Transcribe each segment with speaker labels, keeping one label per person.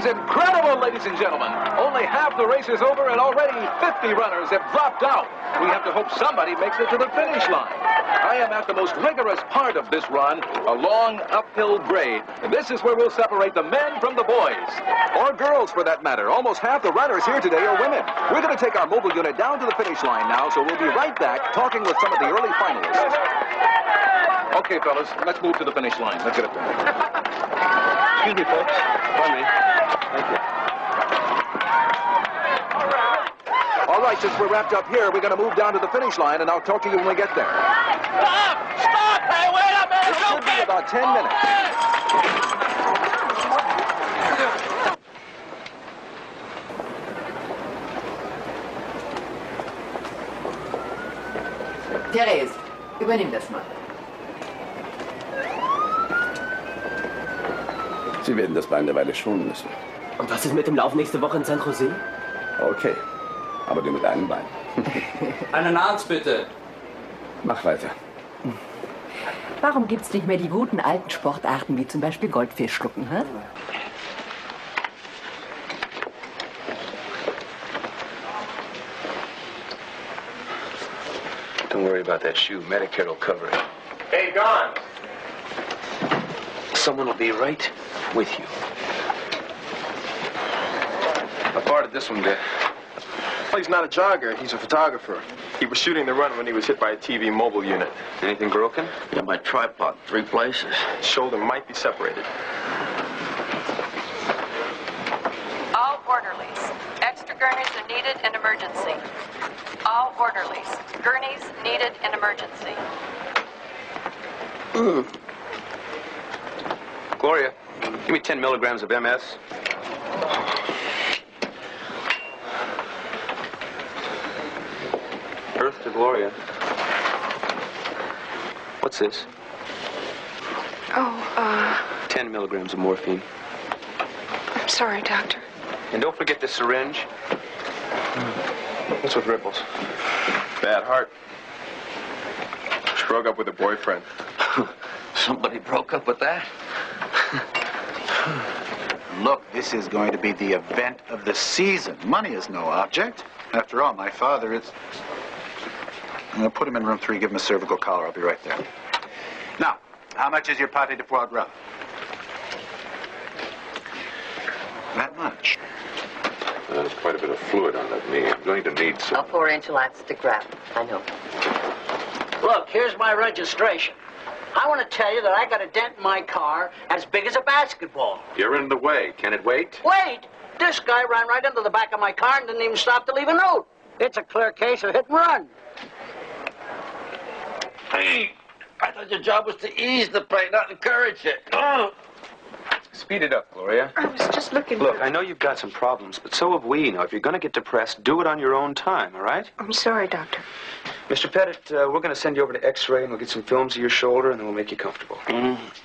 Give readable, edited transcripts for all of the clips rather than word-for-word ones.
Speaker 1: is incredible, ladies and gentlemen. Only half the race is over and already 50 runners have dropped out. We have to hope somebody makes it to the finish line. I am at the most rigorous part of this run, a long uphill grade. And this is where we'll separate the men from the boys. Or girls, for that matter. Almost half the runners here today are women. We're going to take our mobile unit down to the finish line now, so we'll be right back talking with some of the early finalists. Okay, fellas, let's move to the finish line. Let's get it done.
Speaker 2: Excuse me, folks. Pardon me. Thank you.
Speaker 1: All right, since we're wrapped up here, we're going to move down to the finish line, and I'll talk to you when we get there.
Speaker 3: Stop! Stop! Hey, wait a minute!
Speaker 1: It should be about 10 minutes.
Speaker 4: Therese, übernimm das mal.
Speaker 5: Sie werden das Bein eine Weile schonen müssen.
Speaker 2: Und was ist mit dem Lauf nächste Woche in San Jose?
Speaker 5: Okay, aber nur mit einem Bein.
Speaker 6: Einen Arzt, bitte.
Speaker 5: Mach weiter.
Speaker 4: Warum gibt's nicht mehr die guten alten Sportarten, wie zum Beispiel Goldfischschlucken, hä?
Speaker 7: Don't worry about that shoe. Medicare will cover it.
Speaker 3: Hey, Don.
Speaker 7: Someone will be right with you. How far did this one get?
Speaker 8: Well, he's not a jogger. He's a photographer. He was shooting the run when he was hit by a TV mobile unit.
Speaker 7: Anything broken?
Speaker 6: Yeah, my tripod, 3 places.
Speaker 8: His shoulder might be separated.
Speaker 9: All orderlies. Extra gurneys are needed in emergency. All orderlies. Gurneys needed in emergency.
Speaker 7: Gloria, give me 10 milligrams of MS. Earth to Gloria. What's this? 10 milligrams of morphine.
Speaker 10: I'm sorry, Doctor.
Speaker 7: And don't forget the syringe. What's with Ripples?
Speaker 8: Bad heart. She broke up with her boyfriend.
Speaker 6: Somebody broke up with that?
Speaker 11: Look, this is going to be the event of the season. Money is no object. After all, my father is... I'm going to put him in room 3, give him a cervical collar. I'll be right there. Now, how much is your pâté de foie gras? That much.
Speaker 12: There's quite a bit of fluid on that knee. I'm going to need some...
Speaker 4: A 4-inch elastic wrap. I know.
Speaker 13: Look, here's my registration. I want to tell you that I got a dent in my car as big as a basketball.
Speaker 12: You're in the way. Can it wait?
Speaker 13: Wait! This guy ran right into the back of my car and didn't even stop to leave a note. It's a clear case of hit and run.
Speaker 6: Hey, I thought your job was to ease the pain, not encourage it. Oh.
Speaker 7: Speed it up, Gloria.
Speaker 10: I was just looking
Speaker 7: Look, I know you've got some problems, but so have we. Now, if you're going to get depressed, do it on your own time, all right?
Speaker 10: I'm sorry, Doctor.
Speaker 7: Mr. Pettit, we're going to send you over to X-ray, and we'll get some films of your shoulder, and then we'll make you comfortable.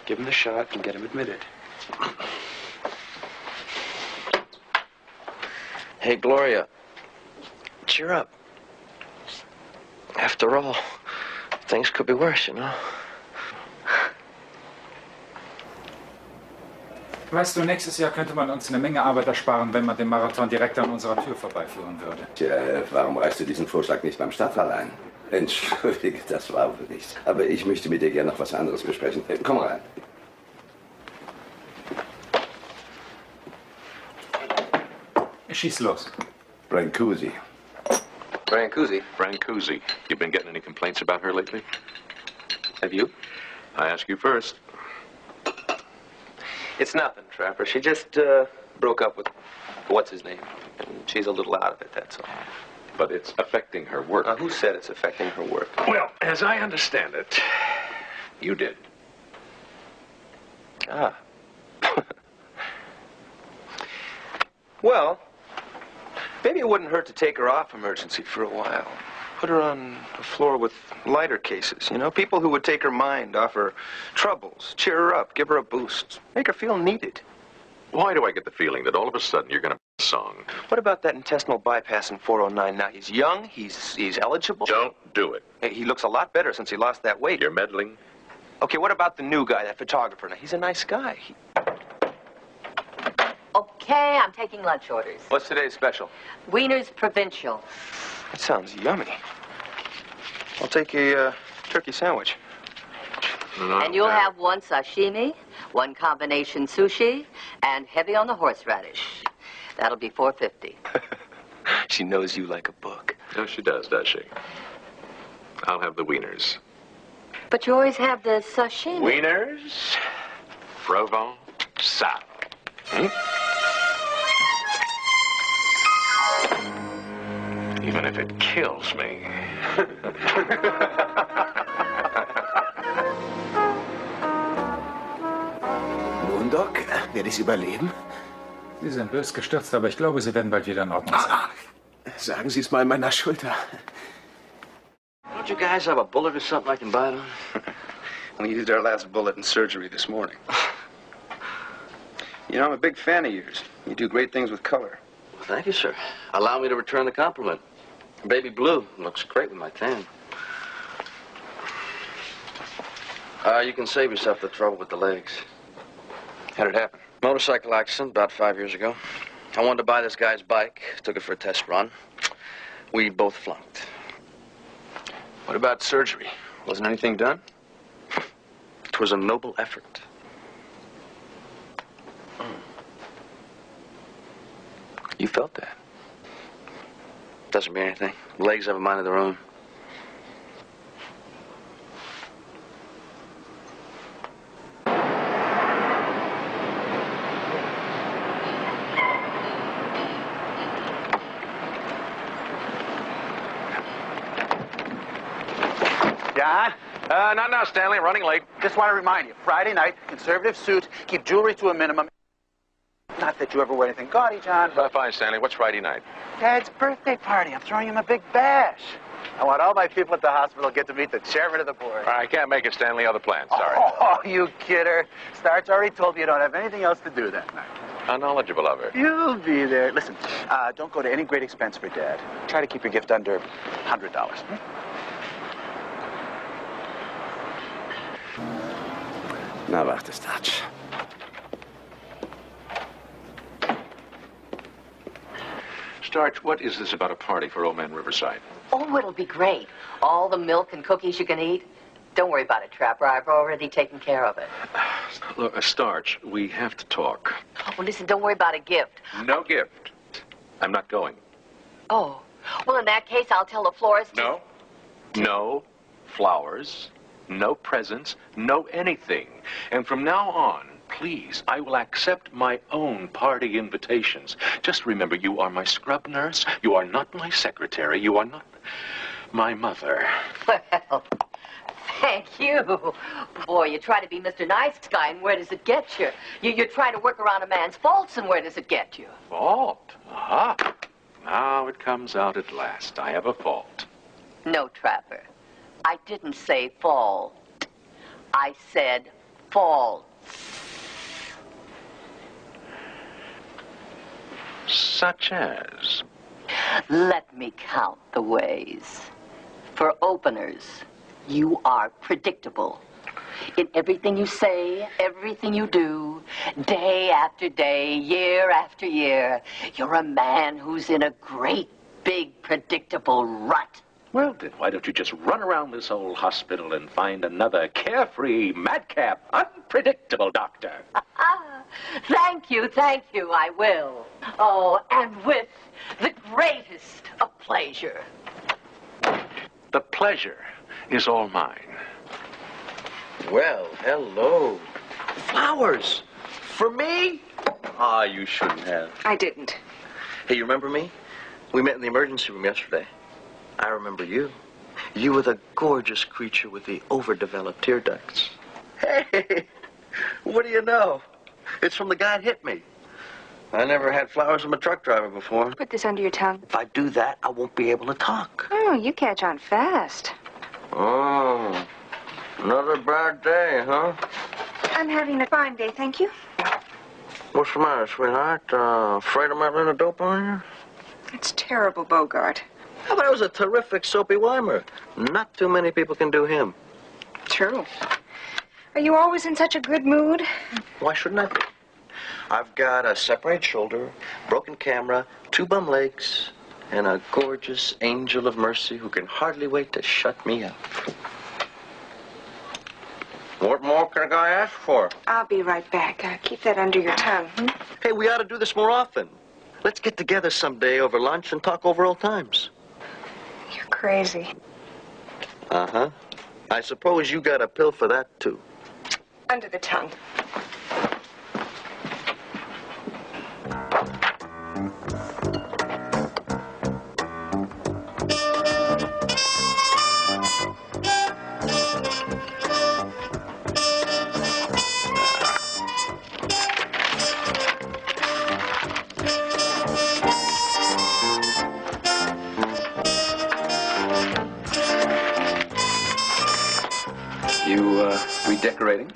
Speaker 7: Give him the shot and get him admitted.
Speaker 6: Hey, Gloria, cheer up. After all, things could be worse, you know?
Speaker 14: Weißt du, nächstes Jahr könnte man uns eine Menge Arbeit ersparen, wenn man den Marathon direkt an unserer Tür vorbeiführen würde.
Speaker 5: Tja, warum reichst du diesen Vorschlag nicht beim Stadtrat ein? Entschuldige, das war wohl nichts. Aber ich möchte mit dir gerne noch was anderes besprechen. Komm rein.
Speaker 14: Schieß los.
Speaker 5: Brancusi.
Speaker 7: Brancusi?
Speaker 12: Brancusi. You been getting any complaints about her lately?
Speaker 7: Have you?
Speaker 12: I ask you first.
Speaker 7: It's nothing, Trapper. She just broke up with what's-his-name. And she's a little out of it, that's all.
Speaker 12: But it's affecting her work.
Speaker 7: Who said it's affecting her work?
Speaker 12: Well, as I understand it, you did.
Speaker 7: Ah. Well, maybe it wouldn't hurt to take her off emergency for a while. Put her on a floor with lighter cases, you know? People who would take her mind off her troubles, cheer her up, give her a boost, make her feel needed.
Speaker 12: Why do I get the feeling that all of a sudden you're going to song?
Speaker 7: What about that intestinal bypass in 409 now? He's young, he's eligible.
Speaker 12: Don't do it.
Speaker 7: Hey, he looks a lot better since he lost that weight.
Speaker 12: You're meddling.
Speaker 7: Okay, what about the new guy, that photographer? Now, he's a nice guy.
Speaker 4: Okay, I'm taking lunch orders.
Speaker 7: What's today's special?
Speaker 4: Wiener's Provincial.
Speaker 7: That sounds yummy. I'll take a turkey sandwich.
Speaker 4: And you'll have one sashimi, one combination sushi, and heavy on the horseradish. That'll be $4.50.
Speaker 7: She knows you like a book.
Speaker 12: No, she does she? I'll have the wieners.
Speaker 4: But you always have the sashimi.
Speaker 12: Wieners? Provençal. Even if it kills me.
Speaker 15: Nun, Doc, werde ich es überleben?
Speaker 14: Sie sind bös gestürzt, aber ich glaube, Sie werden bald wieder in Ordnung sein.
Speaker 15: Sagen Sie es mal meiner Schulter.
Speaker 6: Don't you guys have a bullet or something I can bite on?
Speaker 7: We used our last bullet in surgery this morning. You know, I'm a big fan of yours. You do great things with color.
Speaker 6: Well, thank you, sir. Allow me to return the compliment. Baby blue looks great with my tan. You can save yourself the trouble with the legs.
Speaker 7: How'd it happen?
Speaker 6: Motorcycle accident about 5 years ago. I wanted to buy this guy's bike. Took it for a test run. We both flunked.
Speaker 7: What about surgery? Wasn't anything done?
Speaker 6: It was a noble effort.
Speaker 7: You felt that?
Speaker 6: Doesn't mean anything. Legs have a mind of their own.
Speaker 11: John?
Speaker 12: Not now, Stanley. Running late.
Speaker 11: Just want to remind you, Friday night, conservative suit, keep jewelry to a minimum. Not that you ever wear anything gaudy, John.
Speaker 12: Fine, Stanley. What's Friday night?
Speaker 11: Dad's birthday party. I'm throwing him a big bash. I want all my people at the hospital to get to meet the chairman of the board.
Speaker 12: I can't make it, Stanley. Other plans. Sorry.
Speaker 11: Oh, you kidder. Starch already told me you don't have anything else to do that night.
Speaker 12: How knowledgeable of her.
Speaker 11: You'll be there. Listen, don't go to any great expense for Dad. Try to keep your gift under $100.
Speaker 5: Na, warte, Starch.
Speaker 12: Starch, what is this about a party for Old Man Riverside?
Speaker 4: Oh, it'll be great. All the milk and cookies you can eat. Don't worry about it, Trapper. I've already taken care of it.
Speaker 12: Look, Starch, we have to talk.
Speaker 4: Oh, listen, don't worry about a gift.
Speaker 12: No gift. I'm not going.
Speaker 4: Oh. Well, in that case, I'll tell the florist...
Speaker 12: No. No flowers. No presents. No anything. And from now on, please, I will accept my own party invitations. Just remember, you are my scrub nurse. You are not my secretary. You are not my mother.
Speaker 4: Well, thank you. Boy, you try to be Mr. Nice Guy, and where does it get you? You try to work around a man's faults, and where does it get you?
Speaker 12: Fault? Aha. Now it comes out at last. I have a fault.
Speaker 4: No, Trapper. I didn't say fault. I said fault.
Speaker 12: Such as?
Speaker 4: Let me count the ways. For openers, you are predictable. In everything you say, everything you do, day after day, year after year, you're a man who's in a great, big, predictable rut.
Speaker 12: Well, then why don't you just run around this old hospital and find another carefree, madcap, unpredictable doctor?
Speaker 4: Thank you, I will. Oh, and with the greatest of pleasure.
Speaker 12: The pleasure is all mine.
Speaker 6: Well, hello. Flowers. For me? Ah, you shouldn't have.
Speaker 10: I didn't.
Speaker 6: Hey, you remember me? We met in the emergency room yesterday. I remember you. You were the gorgeous creature with the overdeveloped tear ducts. Hey, what do you know? It's from the guy that hit me. I never had flowers from a truck driver before.
Speaker 10: Put this under your tongue.
Speaker 6: If I do that, I won't be able to talk.
Speaker 10: Oh, you catch on fast.
Speaker 6: Oh, another bad day, huh?
Speaker 10: I'm having a fine day, thank you.
Speaker 6: What's the matter, sweetheart? Afraid I might run a dope on you?
Speaker 10: It's terrible, Bogart.
Speaker 6: How about it was a terrific Soapy Weimer? Not too many people can do him.
Speaker 10: True. Are you always in such a good mood?
Speaker 6: Why shouldn't I be? I've got a separated shoulder, broken camera, 2 bum legs, and a gorgeous angel of mercy who can hardly wait to shut me up. What more can a guy ask for?
Speaker 10: I'll be right back. Keep that under your tongue.
Speaker 6: Hey, we ought to do this more often. Let's get together someday over lunch and talk over old times.
Speaker 10: You're crazy.
Speaker 6: Uh-huh. I suppose you got a pill for that, too.
Speaker 10: Under the tongue.
Speaker 1: You, redecorating?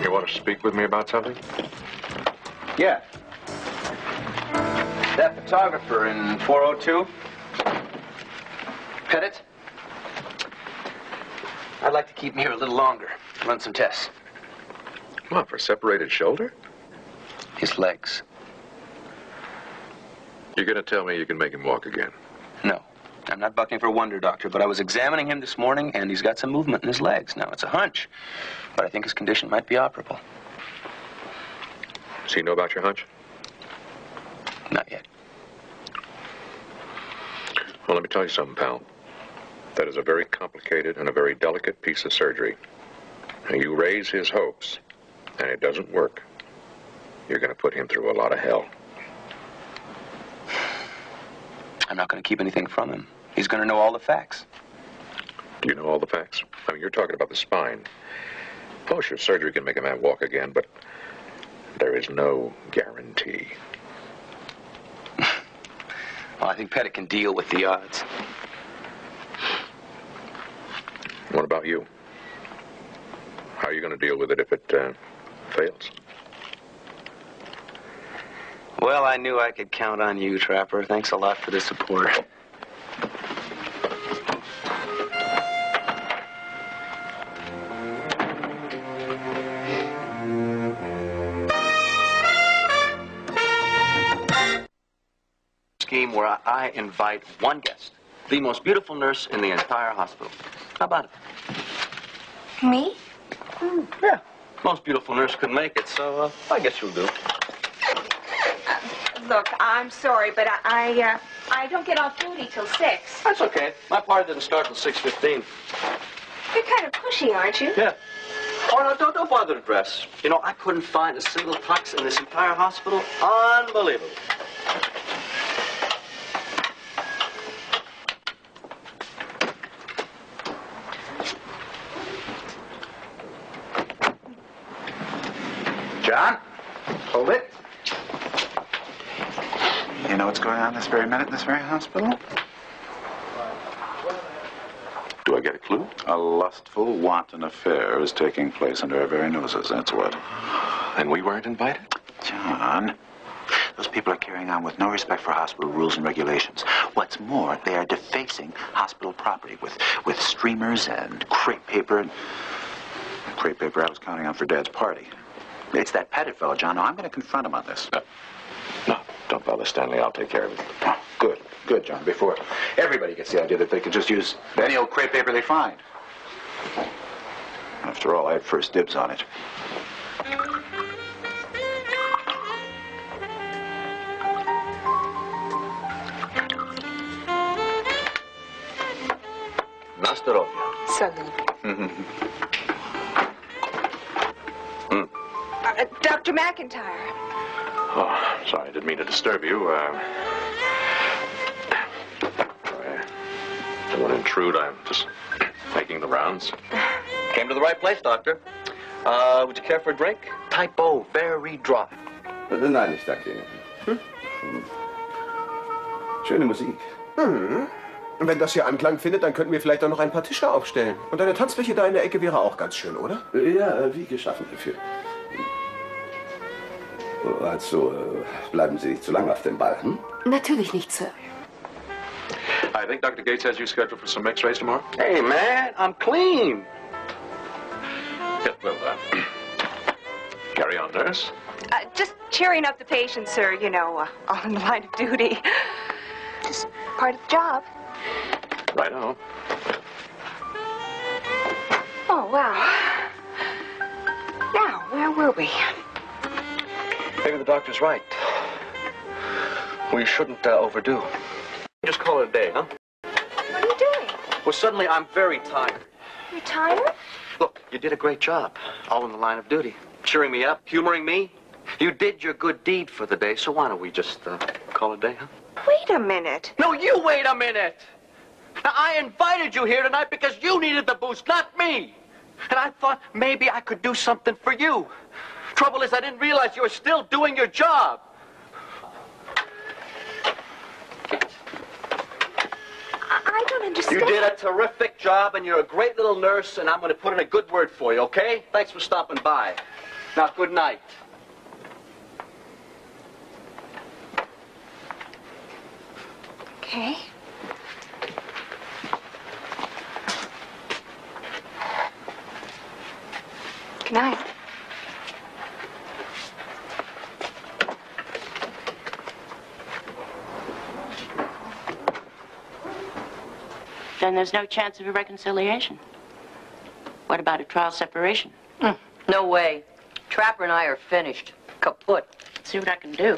Speaker 12: You want to speak with me about something?
Speaker 1: Yeah. That photographer in 402? Pettit? I'd like to keep him here a little longer. Run some tests.
Speaker 12: What, for separated shoulder?
Speaker 1: His legs.
Speaker 12: You're going to tell me you can make him walk again?
Speaker 1: No. I'm not bucking for a wonder doctor, but I was examining him this morning, and he's got some movement in his legs. Now, it's a hunch, but I think his condition might be operable.
Speaker 12: Does he know about your hunch?
Speaker 1: Not yet.
Speaker 12: Well, let me tell you something, pal. That is a very complicated and a very delicate piece of surgery. Now, you raise his hopes, and it doesn't work, you're going to put him through a lot of hell.
Speaker 1: I'm not going to keep anything from him. He's going to know all the facts.
Speaker 12: Do you know all the facts? I mean, you're talking about the spine. Oh, sure, surgery can make a man walk again, but there is no guarantee.
Speaker 1: Well, I think Pettit can deal with the odds.
Speaker 12: What about you? How are you going to deal with it if it fails?
Speaker 1: Well, I knew I could count on you, Trapper. Thanks a lot for the support. Scheme where I invite one guest, the most beautiful nurse in the entire hospital. How about it?
Speaker 10: Me?
Speaker 1: Yeah. Most beautiful nurse couldn't make it, so I guess you'll do.
Speaker 10: Look, I'm sorry, but I don't get off duty till 6.
Speaker 1: That's okay. My party doesn't start till 6:15.
Speaker 10: You're kind of pushy, aren't you?
Speaker 1: Yeah. Oh, no, don't bother to dress. You know, I couldn't find a single tux in this entire hospital. Unbelievable.
Speaker 11: John, hold it. You know what's going on this very minute in this very hospital?
Speaker 12: Do I get a clue?
Speaker 11: A lustful, wanton affair is taking place under our very noses, that's what.
Speaker 12: And we weren't invited?
Speaker 11: John, those people are carrying on with no respect for hospital rules and regulations. What's more, they are defacing hospital property with streamers and crepe paper. Crepe paper I was counting on for Dad's party. It's that Pettit fellow, John. Now, I'm going to confront him on this.
Speaker 12: No, don't bother, Stanley. I'll take care of it.
Speaker 11: Oh, good, John. Before everybody gets the idea that they can just use any old crepe paper they find. After all, I had first dibs on it.
Speaker 1: Na zdrowie.
Speaker 10: Salute. Dr. McIntyre.
Speaker 12: Oh, sorry, I didn't mean to disturb you. I don't want to intrude. I'm just making the rounds.
Speaker 1: Came to the right place, Doctor. Would you care for a drink? Typo, very dry.
Speaker 5: Nein, ich danke Ihnen. Schöne Musik.
Speaker 15: Wenn das hier Anklang findet, dann könnten wir vielleicht auch noch ein paar Tische aufstellen. Und eine Tanzfläche da in der Ecke wäre auch ganz schön, oder?
Speaker 5: Ja, wie geschaffen dafür. Also, bleiben Sie nicht zu lange auf dem Ball, hm?
Speaker 16: Natürlich nicht, Sir.
Speaker 12: I think Dr. Gates has you scheduled for some x-rays tomorrow.
Speaker 1: Hey, man, I'm clean.
Speaker 12: Well done. Carry on, nurse.
Speaker 10: Just cheering up the patients, sir. You know, all in the line of duty. Just part of the job.
Speaker 12: Right on.
Speaker 10: Oh, wow. Now, where were we?
Speaker 6: Maybe the doctor's right. We shouldn't overdo. Just call it a day, huh?
Speaker 10: What are you doing?
Speaker 6: Well, suddenly I'm very tired.
Speaker 10: You're tired?
Speaker 6: Look, you did a great job. All in the line of duty. Cheering me up, humoring me. You did your good deed for the day, so why don't we just call it a day, huh?
Speaker 10: Wait a minute.
Speaker 6: No, you wait a minute! Now, I invited you here tonight because you needed the boost, not me. And I thought maybe I could do something for you. Trouble is, I didn't realize you were still doing your job.
Speaker 10: I don't understand.
Speaker 6: You did a terrific job, and you're a great little nurse, and I'm going to put in a good word for you, okay? Thanks for stopping by. Now, good night.
Speaker 10: Okay. Good night.
Speaker 16: Then there's no chance of a reconciliation. What about a trial separation?
Speaker 4: No way. Trapper and I are finished. Kaput.
Speaker 16: See what I can do.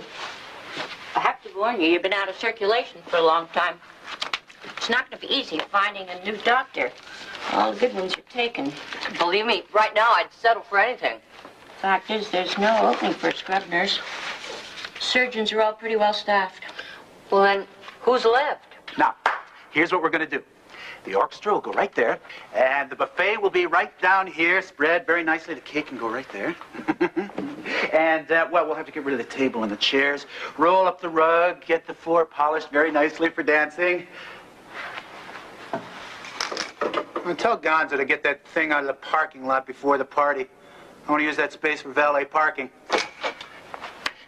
Speaker 16: I have to warn you, you've been out of circulation for a long time. It's not going to be easy finding a new doctor. All the good ones are taken.
Speaker 4: Believe me, right now I'd settle for anything.
Speaker 16: Fact is, there's no opening for a scrub nurse. Surgeons are all pretty well staffed.
Speaker 4: Well, then, who's left?
Speaker 11: Now, here's what we're going to do. The orchestra will go right there, and the buffet will be right down here, spread very nicely. The cake can go right there. And, well, we'll have to get rid of the table and the chairs, roll up the rug, get the floor polished very nicely for dancing. Tell Gonzo to get that thing out of the parking lot before the party. I want to use that space for valet parking.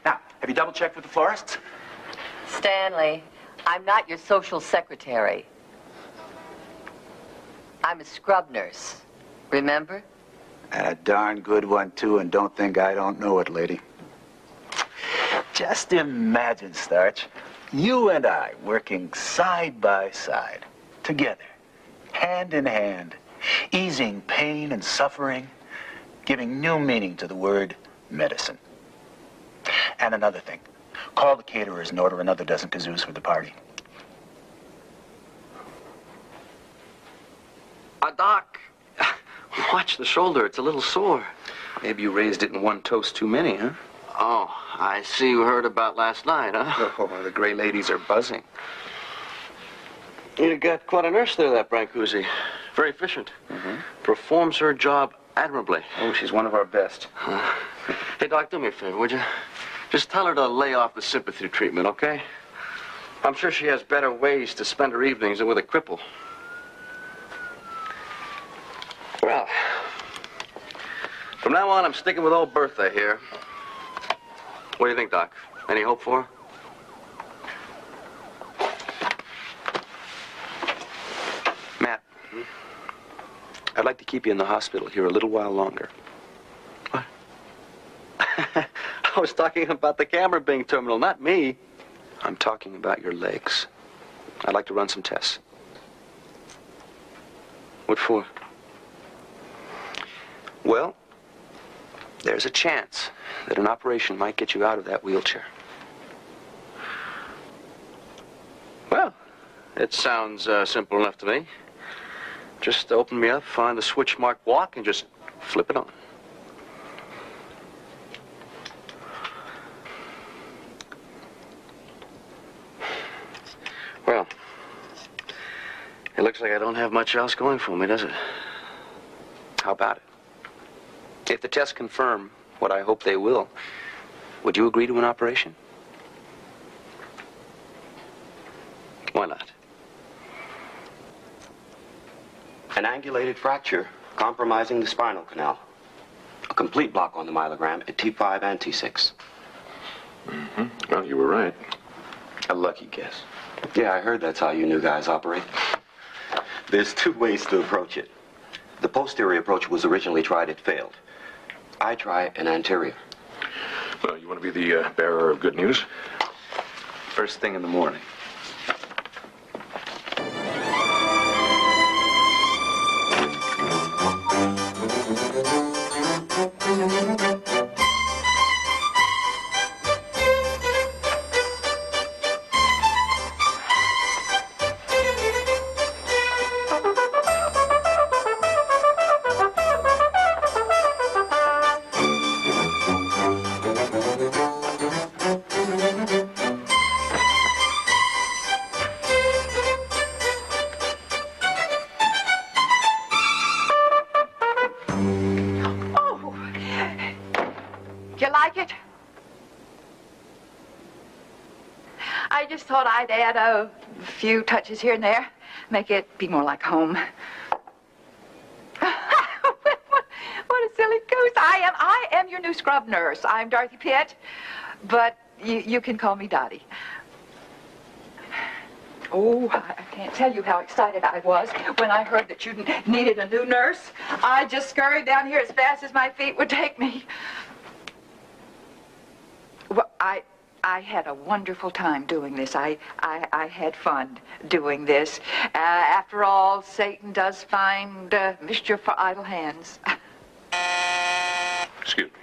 Speaker 11: Now, have you double-checked with the florists?
Speaker 4: Stanley, I'm not your social secretary. I'm a scrub nurse. Remember?
Speaker 11: And a darn good one, too, and don't think I don't know it, lady. Just imagine, Starch, you and I working side by side, together, hand in hand, easing pain and suffering, giving new meaning to the word medicine. And another thing, call the caterers and order another dozen kazoos for the party.
Speaker 6: Doc, watch the shoulder. It's a little sore.
Speaker 7: Maybe you raised it in one toast too many, huh?
Speaker 6: Oh, I see you heard about last night, huh?
Speaker 7: Oh, the gray ladies are buzzing.
Speaker 6: You got quite a nurse there, that Brancusi. Very efficient. Performs her job admirably.
Speaker 7: Oh, she's one of our best.
Speaker 6: Hey, Doc, do me a favor, would you? Just tell her to lay off the sympathy treatment, okay? I'm sure she has better ways to spend her evenings than with a cripple. Well, from now on, I'm sticking with old Bertha here. What do you think, Doc? Any hope for her?
Speaker 7: Matt, I'd like to keep you in the hospital here a little while longer.
Speaker 6: What? I was talking about the camera being terminal, not me.
Speaker 7: I'm talking about your legs. I'd like to run some tests.
Speaker 6: What for?
Speaker 7: Well, there's a chance that an operation might get you out of that wheelchair.
Speaker 6: Well, it sounds simple enough to me. Just open me up, find the switch marked walk, and just flip it on. Well, it looks like I don't have much else going for me, does it?
Speaker 7: How about it? If the tests confirm what I hope they will, would you agree to an operation?
Speaker 6: Why not?
Speaker 17: An angulated fracture compromising the spinal canal. A complete block on the myelogram at T5 and T6.
Speaker 12: Well, you were right.
Speaker 17: A lucky guess. Yeah, I heard that's how you new guys operate. There's two ways to approach it. The posterior approach was originally tried, it failed. I try an anterior.
Speaker 12: Well, you want to be the bearer of good news?
Speaker 6: First thing in the morning.
Speaker 18: I'd add a few touches here and there, make it be more like home. What a silly goose. I am your new scrub nurse. I'm Dorothy Pitt, but you can call me Dottie. Oh, I can't tell you how excited I was when I heard that you needed a new nurse. I just scurried down here as fast as my feet would take me. Well, I had a wonderful time doing this. I had fun doing this. After all, Satan does find mischief for idle hands.
Speaker 12: Excuse me.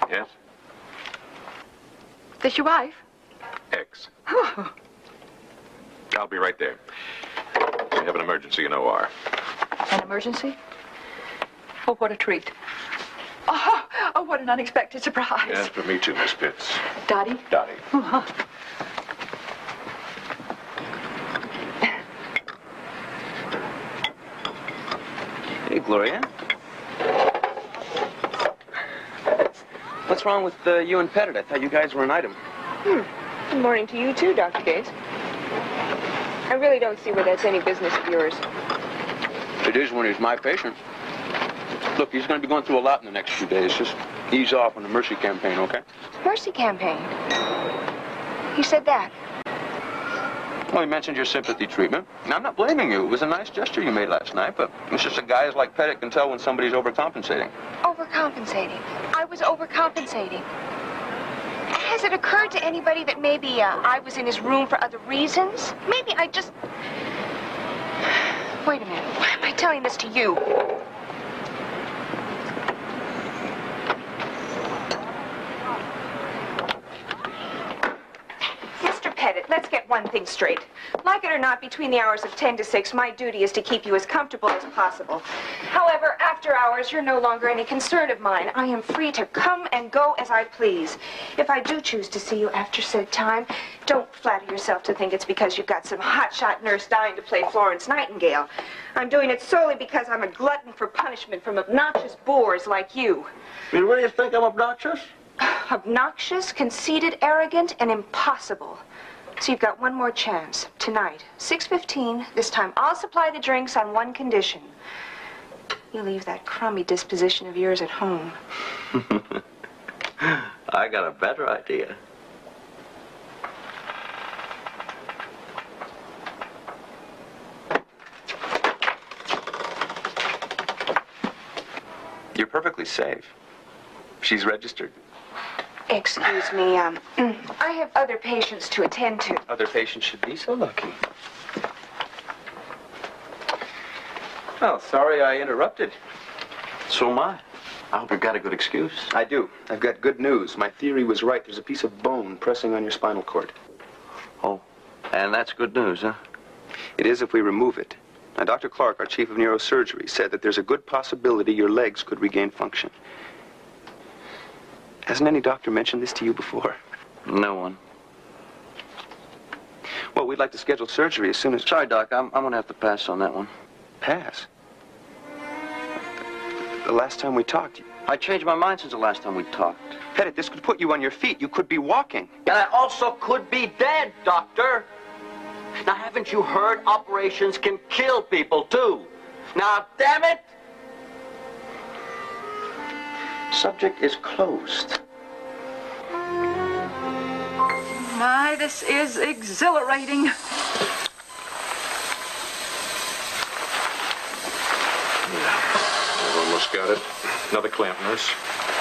Speaker 12: Yes?
Speaker 18: This your wife?
Speaker 12: X. I'll be right there. We have an emergency in OR.
Speaker 18: An emergency? Oh, what a treat. Oh, what an unexpected surprise.
Speaker 12: Yes, for me too, Miss Pitts.
Speaker 18: Dottie?
Speaker 12: Dottie.
Speaker 6: Hey, Gloria. What's wrong with you and Pettit? I thought you guys were an item.
Speaker 10: Good morning to you, too, Dr. Gates. I really don't see where that's any business of yours.
Speaker 6: It is when he's my patient. Look, he's going to be going through a lot in the next few days. Just ease off on the mercy campaign, okay?
Speaker 10: Mercy campaign? He said that.
Speaker 6: Well, he mentioned your sympathy treatment. Now, I'm not blaming you. It was a nice gesture you made last night, but it's just that guys like Pettit can tell when somebody's overcompensating.
Speaker 10: Overcompensating? I was overcompensating. Has it occurred to anybody that maybe I was in his room for other reasons? Maybe I just... Wait a minute. Why am I telling this to you? Pettit, let's get one thing straight. Like it or not, between the hours of 10 to 6, my duty is to keep you as comfortable as possible. However, after hours, you're no longer any concern of mine. I am free to come and go as I please. If I do choose to see you after said time, don't flatter yourself to think it's because you've got some hotshot nurse dying to play Florence Nightingale. I'm doing it solely because I'm a glutton for punishment from obnoxious bores like you.
Speaker 6: You really think I'm obnoxious?
Speaker 10: Obnoxious, conceited, arrogant, and impossible. So you've got one more chance. Tonight, 6:15. This time I'll supply the drinks on one condition. You leave that crummy disposition of yours at home.
Speaker 6: I got a better idea. You're perfectly safe. She's registered.
Speaker 10: Excuse me, I have other patients to attend to.
Speaker 6: Other patients should be so lucky. Well, sorry I interrupted. So am I. I hope you've got a good excuse. I do. I've got good news. My theory was right. There's a piece of bone pressing on your spinal cord. Oh, and that's good news, huh? It is if we remove it. Now, Dr. Clark, our chief of neurosurgery, said that there's a good possibility your legs could regain function. Hasn't any doctor mentioned this to you before? No one. Well, we'd like to schedule surgery as soon as... Sorry, Doc, I'm going to have to pass on that one. Pass? The last time we talked... I changed my mind since the last time we talked. Pettit, this could put you on your feet. You could be walking.
Speaker 13: And I also could be dead, Doctor. Now, haven't you heard operations can kill people, too? Now, damn it!
Speaker 6: Subject is closed.
Speaker 18: My, this is exhilarating.
Speaker 12: I've almost got got it. Another clamp, nurse.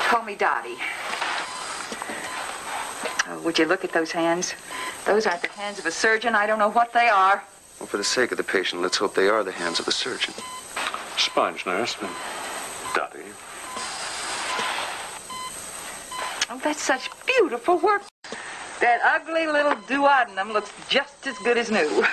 Speaker 18: Call me Dottie. Oh, would you look at those hands? Those aren't the hands of a surgeon. I don't know what they are.
Speaker 7: Well, for the sake of the patient, let's hope they are the hands of a surgeon.
Speaker 12: Sponge, nurse. Dottie.
Speaker 18: Oh, that's such beautiful work. That ugly little duodenum looks just as good as new.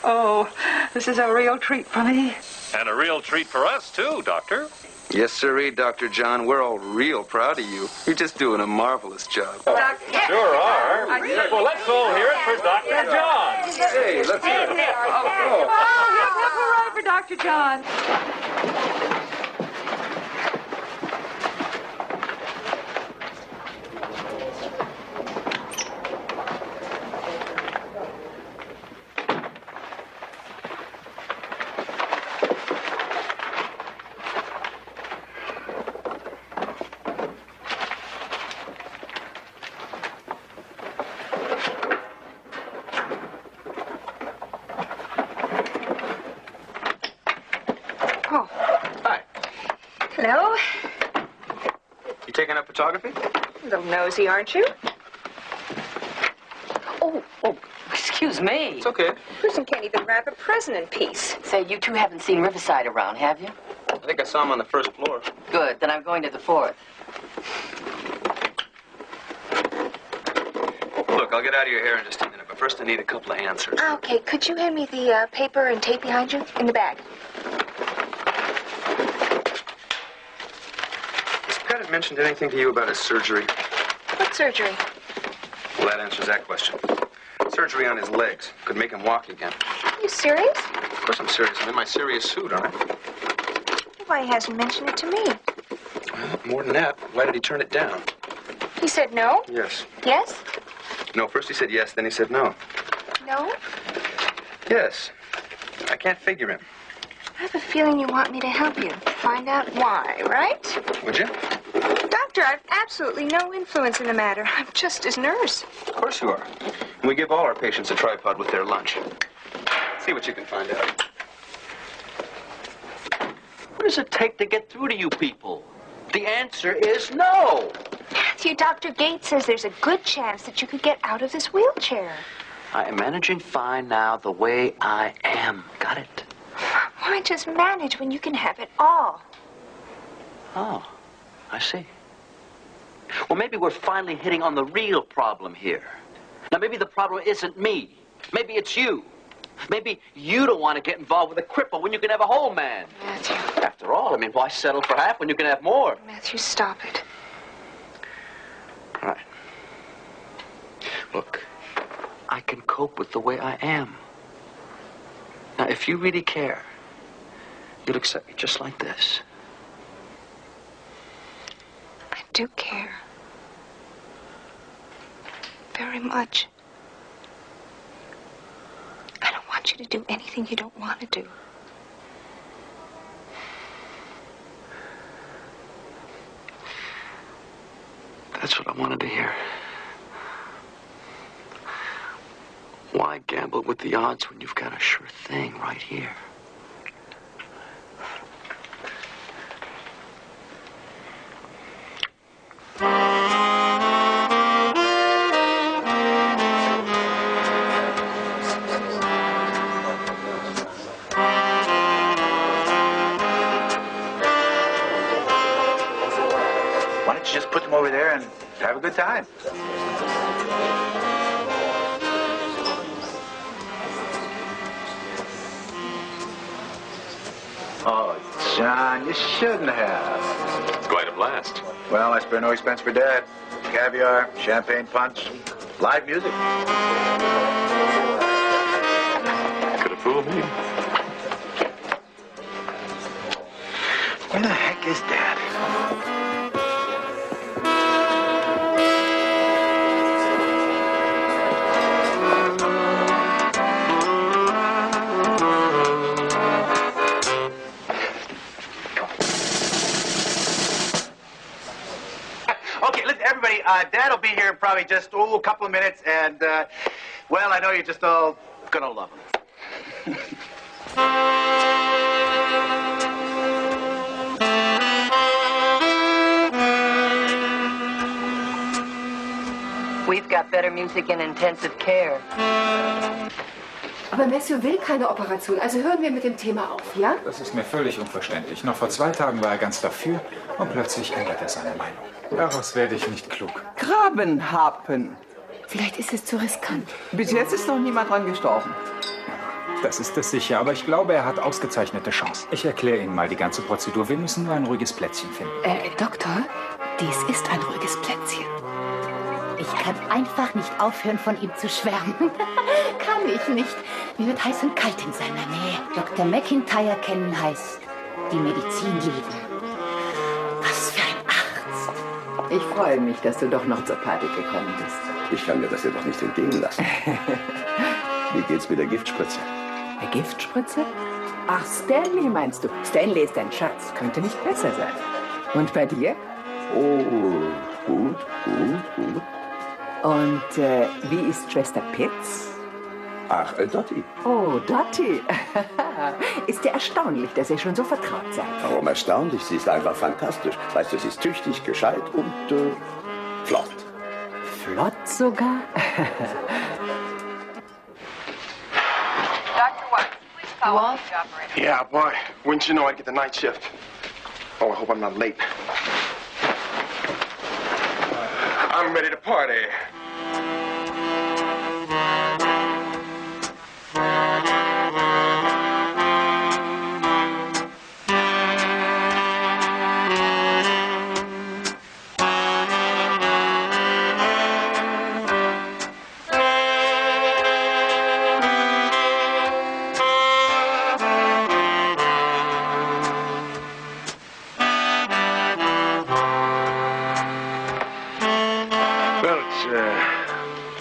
Speaker 18: Oh, this is a real treat for me.
Speaker 12: And a real treat for us, too, Doctor.
Speaker 7: Yes, sirree, Dr. John. We're all real proud of you. You're just doing a marvelous job.
Speaker 12: Sure are. Well, let's all hear it for Dr. John.
Speaker 7: Hey, let's hear it.
Speaker 18: Oh, here's a hurrah for Dr. John.
Speaker 10: Hello?
Speaker 7: You taking up photography?
Speaker 10: A little nosy, aren't you?
Speaker 4: Oh, excuse me.
Speaker 7: It's okay.
Speaker 10: A person can't even wrap a present in peace.
Speaker 4: Say, you two haven't seen Riverside around, have you?
Speaker 7: I think I saw him on the first floor.
Speaker 4: Good, then I'm going to the fourth.
Speaker 7: Look, I'll get out of your hair in just a minute, but first I need a couple of answers.
Speaker 10: Okay, could you hand me the paper and tape behind you? In the bag.
Speaker 7: Has Pettit mentioned anything to you about his surgery?
Speaker 10: What surgery?
Speaker 7: Well, that answers that question. Surgery on his legs. Could make him walk again.
Speaker 10: Are you serious?
Speaker 7: Of course I'm serious. I'm in my serious suit, aren't I?
Speaker 10: Why, he hasn't mentioned it to me.
Speaker 7: Well, more than that, why did he turn it down?
Speaker 10: He said no?
Speaker 7: Yes.
Speaker 10: Yes?
Speaker 7: No, first he said yes, then he said no.
Speaker 10: No?
Speaker 7: Yes. I can't figure him.
Speaker 10: I have a feeling you want me to help you. Find out why, right?
Speaker 7: Would you?
Speaker 10: Doctor, I've absolutely no influence in the matter. I'm just his nurse.
Speaker 7: Of course you are. And we give all our patients a tripod with their lunch. See what you can find out.
Speaker 13: What does it take to get through to you people? The answer is no.
Speaker 10: Matthew, Dr. Gates says there's a good chance that you could get out of this wheelchair.
Speaker 13: I am managing fine now the way I am. Got it?
Speaker 10: Why just manage when you can have it all?
Speaker 13: Oh, I see. Well, maybe we're finally hitting on the real problem here. Now, maybe the problem isn't me. Maybe it's you. Maybe you don't want to get involved with a cripple when you can have a whole man.
Speaker 10: Matthew.
Speaker 13: After all, I mean, why settle for half when you can have more?
Speaker 10: Matthew, stop it.
Speaker 13: All right. Look, I can cope with the way I am. Now, if you really care, you'll accept me just like this.
Speaker 10: I do care. Very much. I don't want you to do anything you don't want to do.
Speaker 13: That's what I wanted to hear. Why gamble with the odds when you've got a sure thing right here?
Speaker 11: Why don't you just put them over there and have a good time? Oh, John, you shouldn't have.
Speaker 12: It's quite a blast.
Speaker 11: Well, I spare no expense for Dad. Caviar, champagne punch, live music.
Speaker 12: Could have fooled me.
Speaker 11: Where the heck is Dad? Okay, listen, everybody, Dad will be here in probably just, a couple of minutes, and, well, I know you're just all gonna love him.
Speaker 4: They've got better music in intensive care.
Speaker 19: Aber Matthew will keine Operation, also hören wir mit dem Thema auf, ja?
Speaker 14: Das ist mir völlig unverständlich. Noch vor 2 Tagen war er ganz dafür und plötzlich ändert er seine Meinung. Daraus werde ich nicht klug.
Speaker 20: Grabenhappen.
Speaker 19: Vielleicht ist es zu riskant.
Speaker 20: Bis jetzt ist noch niemand dran gestorben.
Speaker 14: Das ist es sicher, aber ich glaube, er hat ausgezeichnete Chancen. Ich erkläre Ihnen mal die ganze Prozedur. Wir müssen nur ein ruhiges Plätzchen finden.
Speaker 19: Doktor, dies ist ein ruhiges Plätzchen.
Speaker 21: Ich kann einfach nicht aufhören, von ihm zu schwärmen.
Speaker 19: Kann ich nicht. Mir wird heiß und kalt in seiner Nähe.
Speaker 21: Dr. McIntyre kennen heißt die Medizin lieben.
Speaker 19: Was für ein Arzt.
Speaker 18: Ich freue mich, dass du doch noch zur Party gekommen bist.
Speaker 5: Ich kann mir das ja doch nicht entgehen lassen. Wie geht's mit der Giftspritze?
Speaker 18: Eine Giftspritze? Ach, Stanley meinst du? Stanley ist ein Schatz. Könnte nicht besser sein. Und bei dir?
Speaker 5: Oh, gut, gut, gut.
Speaker 18: Und wie ist Schwester Pitts?
Speaker 5: Ach, Dottie.
Speaker 18: Oh, Dottie. Ist ja erstaunlich, dass ihr schon so vertraut seid.
Speaker 5: Warum erstaunlich? Sie ist einfach fantastisch. Weißt du, sie ist tüchtig, gescheit und flott.
Speaker 18: Flott sogar?
Speaker 9: Dr. Watts, please follow the operator.
Speaker 8: Yeah, boy. Wouldn't you know I'd get the night shift? Oh, I hope I'm not late. I'm ready to party.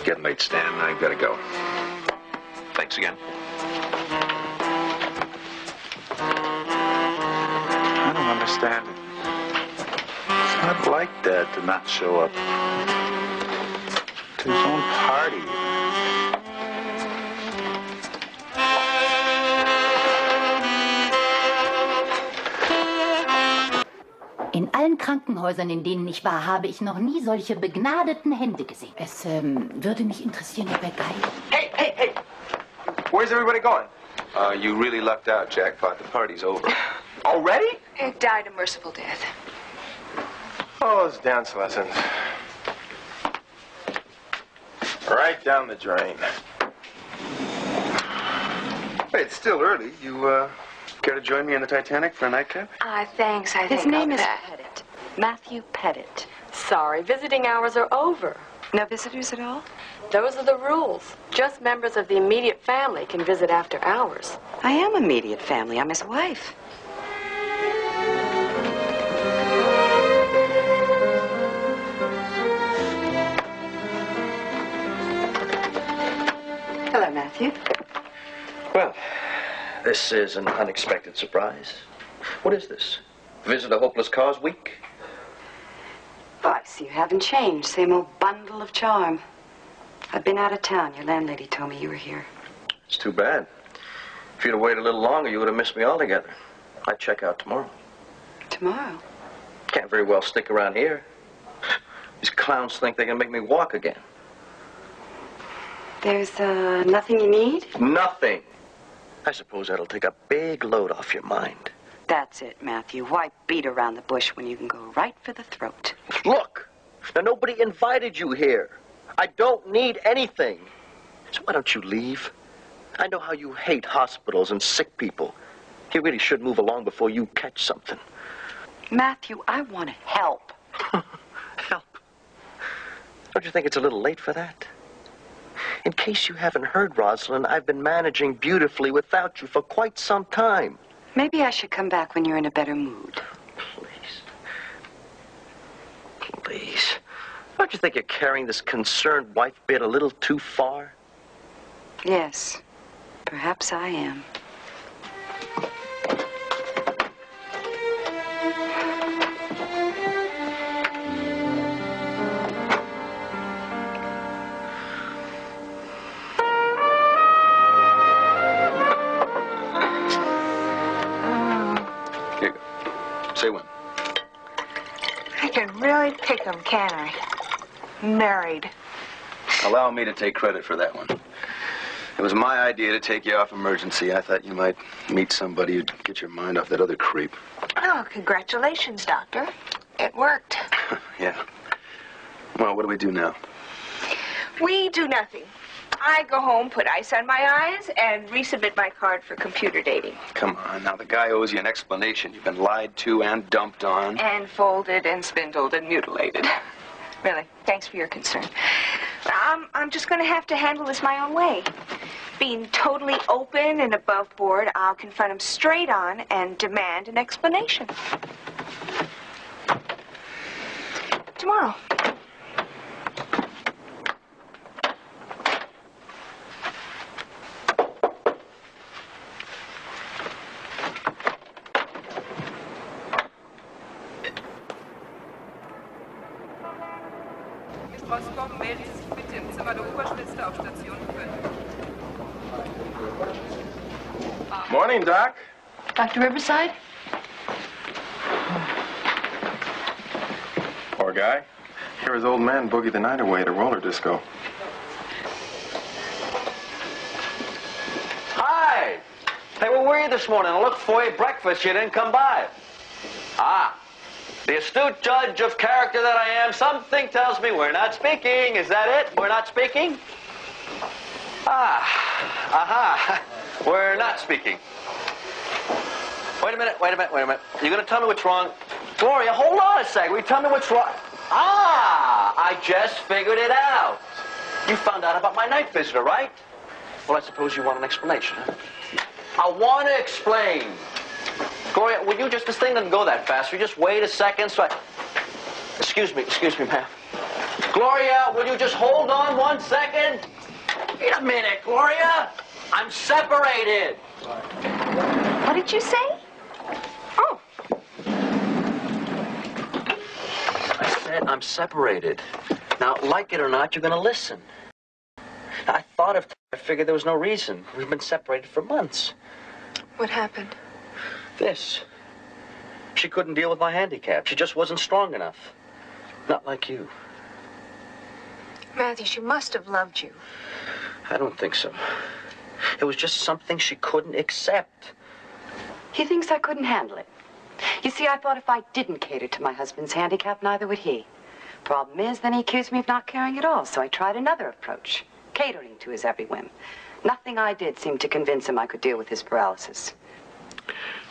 Speaker 12: Getting late, Stan. I've got to go. Thanks again.
Speaker 11: I don't understand it. It's not like Dad to not show up to his own party.
Speaker 21: In allen Krankenhäusern, in denen ich war, habe ich noch nie solche begnadeten Hände gesehen. Es würde mich interessieren, ob er geil.
Speaker 8: Hey, hey, hey! Where's everybody going? You really lucked out, Jackpot. The party's over. Already?
Speaker 10: It died a merciful death.
Speaker 8: Oh, those dance lessons. Right down the drain.
Speaker 6: Hey, it's still early. You, care to join me in the Titanic for a nightcap?
Speaker 10: Thanks, I think
Speaker 9: His name is
Speaker 10: that.
Speaker 9: Pettit. Matthew Pettit. Sorry, visiting hours are over.
Speaker 10: No visitors at all?
Speaker 9: Those are the rules. Just members of the immediate family can visit after hours.
Speaker 4: I am immediate family. I'm his wife. Hello, Matthew.
Speaker 6: Well, this is an unexpected surprise. What is this? Visit a hopeless cause week?
Speaker 4: Oh, I see you haven't changed. Same old bundle of charm. I've been out of town. Your landlady told me you were here.
Speaker 6: It's too bad. If you'd have waited a little longer, you would have missed me altogether. I'd check out tomorrow.
Speaker 4: Tomorrow?
Speaker 6: Can't very well stick around here. These clowns think they can make me walk again.
Speaker 4: There's, nothing you need?
Speaker 6: Nothing. I suppose that'll take a big load off your mind.
Speaker 4: That's it, Matthew. Why beat around the bush when you can go right for the throat?
Speaker 6: Look, now nobody invited you here. I don't need anything. So why don't you leave? I know how you hate hospitals and sick people. You really should move along before you catch something.
Speaker 4: Matthew, I want to help.
Speaker 6: Help? Don't you think it's a little late for that? In case you haven't heard, Rosalind, I've been managing beautifully without you for quite some time.
Speaker 4: Maybe I should come back when you're in a better mood.
Speaker 6: Please. Don't you think you're carrying this concerned wife bit a little too far?
Speaker 4: Yes, perhaps I am.
Speaker 12: Here you go. Say when.
Speaker 10: I can really pick them, can I? Married.
Speaker 7: Allow me to take credit for that one. It was my idea to take you off emergency. I thought you might meet somebody who'd get your mind off that other creep.
Speaker 10: Oh, congratulations, Doctor. It worked.
Speaker 7: Yeah. Well, what do we do now?
Speaker 10: We do nothing. I go home, put ice on my eyes, and resubmit my card for computer dating.
Speaker 7: Come on, now the guy owes you an explanation. You've been lied to and dumped on.
Speaker 10: And folded and spindled and mutilated. Really, thanks for your concern. I'm just going to have to handle this my own way. Being totally open and above board, I'll confront him straight on and demand an explanation. Tomorrow.
Speaker 2: Melden Sie sich bitte im Zimmer der Oberschwester auf Station 5.
Speaker 7: Morning, Doc.
Speaker 21: Dr. Riverside?
Speaker 8: Poor guy. Hear his old man boogie the night away at a roller disco.
Speaker 13: Hi! Hey, where were you this morning? I looked for you at breakfast. You didn't come by. Ah. The astute judge of character that I am, something tells me we're not speaking. Is that it? We're not speaking? Ah. Aha. We're not speaking. Wait a minute. You're going to tell me what's wrong? Gloria, hold on a second. Will you tell me what's wrong? Ah! I just figured it out. You found out about my night visitor, right? Well, I suppose you want an explanation, huh? I want to explain. Gloria, would you just, this thing doesn't go that fast. You just wait a second so I... Excuse me, ma'am. Gloria, would you just hold on 1 second? Wait a minute, Gloria. I'm separated.
Speaker 10: What did you say? Oh.
Speaker 13: I said I'm separated. Now, like it or not, you're going to listen. I thought if I figured there was no reason. We've been separated for months.
Speaker 10: What happened?
Speaker 13: This. She couldn't deal with my handicap. She just wasn't strong enough. Not like you.
Speaker 10: Matthew, she must have loved you.
Speaker 13: I don't think so. It was just something she couldn't accept.
Speaker 22: He thinks I couldn't handle it. You see, I thought if I didn't cater to my husband's handicap, neither would he. Problem is, then he accused me of not caring at all, so I tried another approach, catering to his every whim. Nothing I did seemed to convince him I could deal with his paralysis.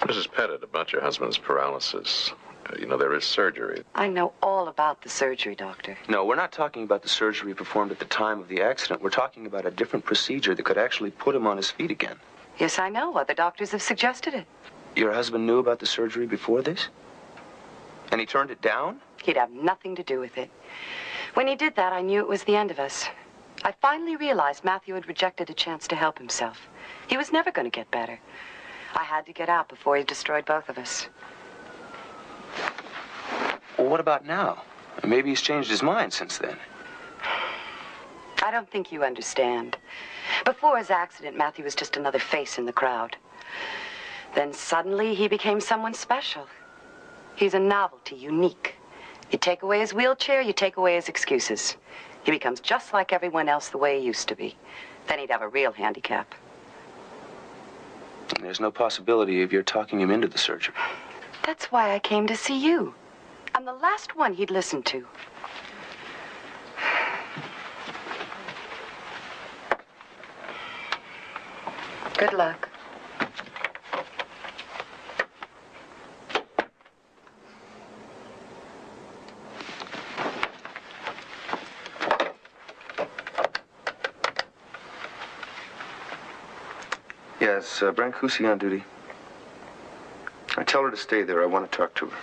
Speaker 12: Mrs. Pettit, about your husband's paralysis. You know, there is surgery.
Speaker 22: I know all about the surgery, Doctor.
Speaker 7: No, we're not talking about the surgery performed at the time of the accident. We're talking about a different procedure that could actually put him on his feet again.
Speaker 22: Yes, I know. Other doctors have suggested it.
Speaker 7: Your husband knew about the surgery before this? And he turned it down?
Speaker 22: He'd have nothing to do with it. When he did that, I knew it was the end of us. I finally realized Matthew had rejected a chance to help himself. He was never going to get better. I had to get out before he destroyed both of us.
Speaker 7: Well, what about now? Maybe he's changed his mind since then.
Speaker 22: I don't think you understand. Before his accident, Matthew was just another face in the crowd. Then suddenly he became someone special. He's a novelty, unique. You take away his wheelchair, you take away his excuses. He becomes just like everyone else the way he used to be. Then he'd have a real handicap.
Speaker 7: And there's no possibility of your talking him into the surgery.
Speaker 22: That's why I came to see you. I'm the last one he'd listen to. Good luck.
Speaker 7: Yes, Brancusi on duty. I tell her to stay there. I want to talk to her.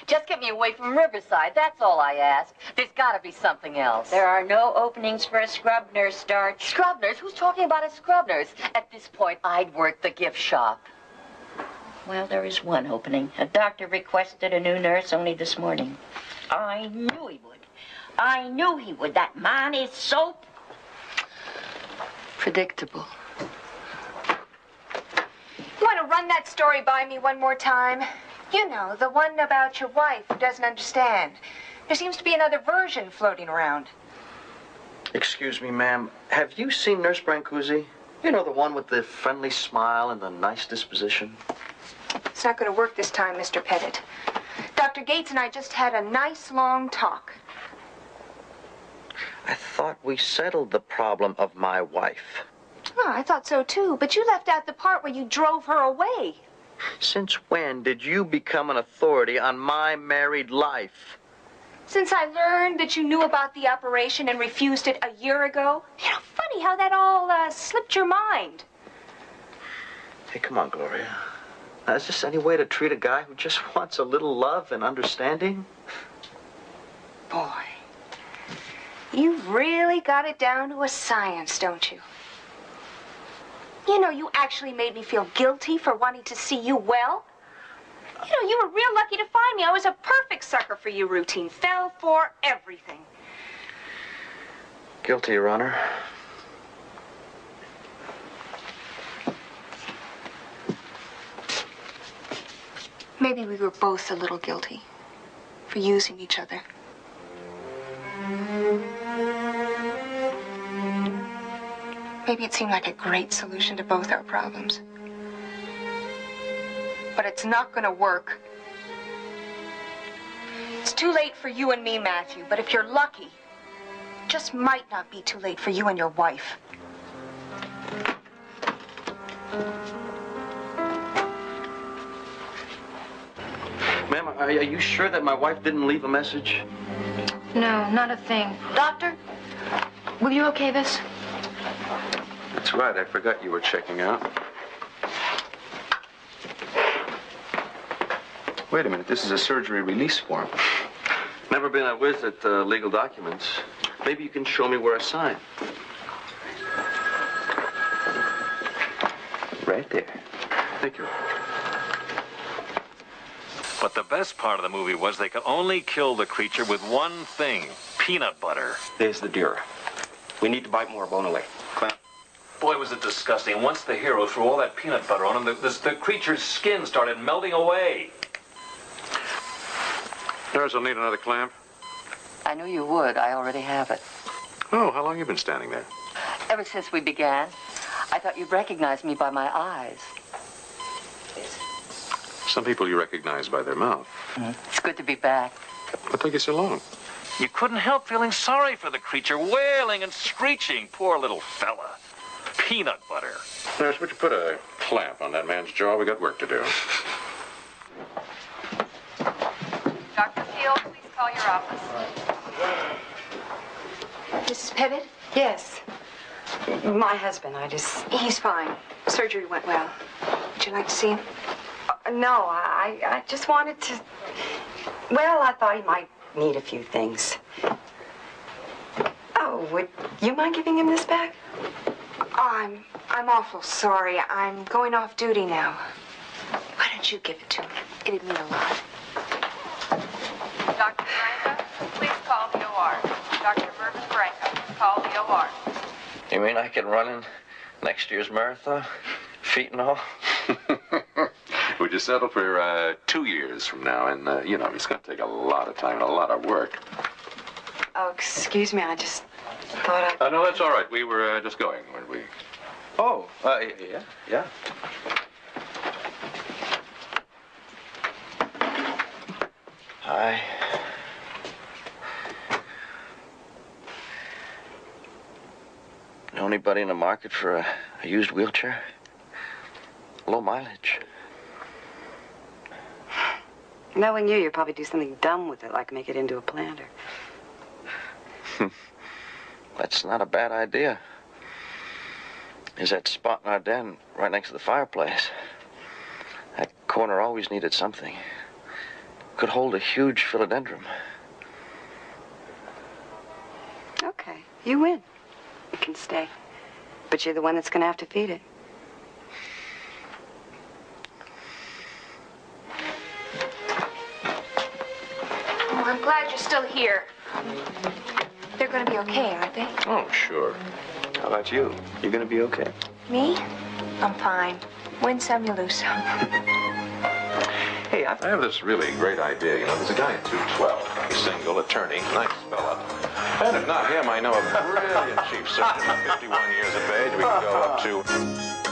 Speaker 4: Just get me away from Riverside. That's all I ask. There's got to be something else.
Speaker 16: There are no openings for a scrub nurse, Starch.
Speaker 4: Scrub nurse? Who's talking about a scrub nurse? At this point, I'd work the gift shop.
Speaker 16: Well, there is one opening. A doctor requested a new nurse only this morning. I knew he would. I knew he would. That man is so...
Speaker 22: predictable.
Speaker 10: You want to run that story by me one more time? You know, the one about your wife who doesn't understand. There seems to be another version floating around.
Speaker 6: Excuse me, ma'am. Have you seen Nurse Brancusi? You know, the one with the friendly smile and the nice disposition?
Speaker 10: It's not going to work this time, Mr. Pettit. Dr. Gates and I just had a nice long talk.
Speaker 6: I thought we settled the problem of my wife.
Speaker 10: Oh, I thought so too, but you left out the part where you drove her away.
Speaker 6: Since when did you become an authority on my married life?
Speaker 10: Since I learned that you knew about the operation and refused it a year ago. You know, funny how that all slipped your mind.
Speaker 6: Hey, come on, Gloria. Now, is this any way to treat a guy who just wants a little love and understanding?
Speaker 10: Boy, you've really got it down to a science, don't you? You know, you actually made me feel guilty for wanting to see you well. You know, you were real lucky to find me. I was a perfect sucker for you, routine. Fell for everything.
Speaker 6: Guilty, Your Honor.
Speaker 10: Maybe we were both a little guilty for using each other. Maybe it seemed like a great solution to both our problems. But it's not going to work. It's too late for you and me, Matthew, but if you're lucky, it just might not be too late for you and your wife.
Speaker 6: Ma'am, are you sure that my wife didn't leave a message?
Speaker 19: No, not a thing. Doctor, will you okay this?
Speaker 8: That's right. I forgot you were checking out. Wait a minute. This is a surgery release form.
Speaker 6: Never been a whiz at legal documents. Maybe you can show me where I sign.
Speaker 8: Right there. Thank you.
Speaker 12: But the best part of the movie was they could only kill the creature with one thing, peanut butter.
Speaker 17: There's the deer. We need to bite more bone away. Clamp.
Speaker 12: Boy, was it disgusting. Once the hero threw all that peanut butter on him, the creature's skin started melting away. Nurse will need another clamp.
Speaker 4: I knew you would. I already have it.
Speaker 12: Oh, how long you been standing there?
Speaker 4: Ever since we began, I thought you'd recognize me by my eyes.
Speaker 12: Some people you recognize by their mouth.
Speaker 4: It's good to be back.
Speaker 12: What took you so long? You couldn't help feeling sorry for the creature, wailing and screeching. Poor little fella. Peanut butter. Nurse, would you put a clamp on that man's jaw? We got work to do.
Speaker 9: Dr. Field, please call your office.
Speaker 10: Mrs. Pettit?
Speaker 22: Yes. My husband,
Speaker 10: He's fine. Surgery went well. Would you like to see him?
Speaker 22: No, I just wanted to... Well, I thought he might need a few things. Oh, would you mind giving him this back?
Speaker 10: I'm awful sorry. I'm going off duty now. Why don't you give it to him? It'd mean a lot.
Speaker 9: Dr. Branca, please call the OR. Dr. Mervyn Branca, call the OR.
Speaker 6: You mean I can run in next year's marathon? Feet and all?
Speaker 12: Would you settle for 2 years from now? And, you know, it's going to take a lot of time and a lot of work.
Speaker 22: Oh, excuse me, I just thought I...
Speaker 12: No, that's all right. We were just going, weren't we?
Speaker 6: Oh, yeah. Hi. Know anybody in the market for a used wheelchair? Low mileage.
Speaker 22: Knowing you, you'd probably do something dumb with it, like make it into a planter.
Speaker 6: That's not a bad idea. There's that spot in our den right next to the fireplace. That corner always needed something. Could hold a huge philodendron.
Speaker 22: Okay, you win. You can stay. But you're the one that's going to have to feed it.
Speaker 10: Oh, I'm glad you're still here. They're going to be okay, aren't they?
Speaker 12: Oh, sure.
Speaker 6: How about you? You gonna be okay?
Speaker 10: Me? I'm fine. Win some, you lose some.
Speaker 12: Hey, I have this really great idea. You know, there's a guy at 212. He's single, attorney, nice fella. And if not him, I know a brilliant chief surgeon at 51 years of age we can go up to.